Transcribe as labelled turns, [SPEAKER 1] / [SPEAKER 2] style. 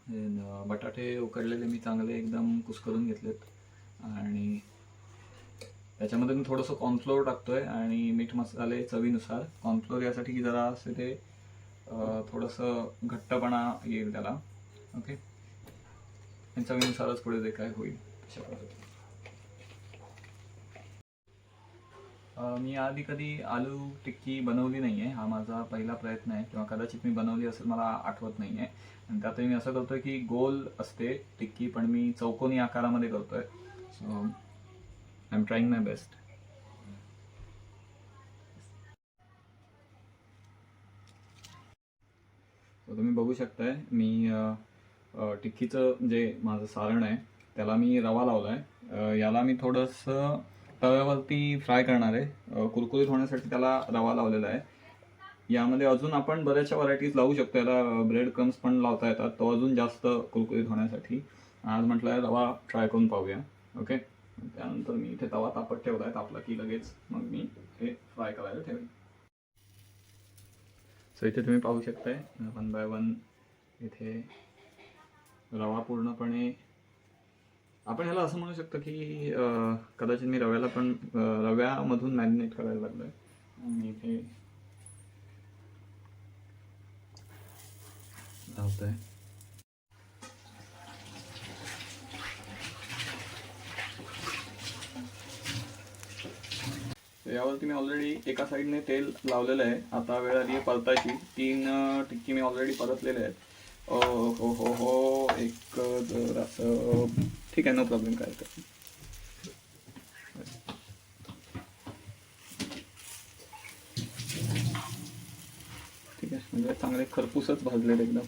[SPEAKER 1] बटाटे उकडलेले मी चांगले एकदम कुस्करून घेतलेत आणि त्याच्यामध्ये मी थोडंसं कॉर्नफ्लोअर टाकतोय आणि मीठ मसाले चवीनुसार. कॉर्नफ्लोअर यासाठी की जरा असे ते थोडंसं घट्टपणा येईल त्याला. ओके, आणि चवीनुसारच पुढे जे काय होईल तशा पद्धतीने. मी आधी कधी आलू टिक्की बनवली नाही आहे. हा माझा पहिला प्रयत्न आहे, किंवा कदाचित मी बनवली असेल, मला आठवत नाही आहे. आणि त्यातही मी असं करतोय की गोल असते टिक्की, पण मी चौकोनी आकारामध्ये करतोय. So I am trying my best. तुम्ही बघू शकताय मी टिक्कीचं जे माझं सारण आहे त्याला मी रवा लावला आहे. याला मी थोडंसं तव्यावरती फ्राय करणार आहे. कुरकुरीत होण्यासाठी त्याला रवा लावलेला आहे. यामध्ये अजून आपण बऱ्याचशा व्हरायटीज लावू शकतो. याला ब्रेड क्रम्स पण लावता येतात, तो अजून जास्त कुरकुरीत होण्यासाठी. आज म्हटलं आहे रवा ट्राय करून पाहूया. ओके, त्यानंतर मी इथे तवा तापत ठेवला आहे. तापला की लगेच मग मी हे फ्राय करायला ठेवेन. सो इथे तुम्ही पाहू शकताय 1 बाय 1 इथे रवा पूर्णपणे, आपण ह्याला असं म्हणू शकतो की कदाचित मी रव्याला पण रव्यामधून मॅरिनेट करायला लागलो आहे. आणि इथे लावत आहे. यावरती मी ऑलरेडी एका साईडने तेल लावलेलं आहे. आता वेळ आली आहे परतायची. 3 टिक्की मी ऑलरेडी परतलेले आहेत. हो हो हो, एक जर असं ठीक आहे, नो प्रॉब्लेम. काय तर ठीक आहे, म्हणजे चांगले खरपूसच भाजलेले एकदम.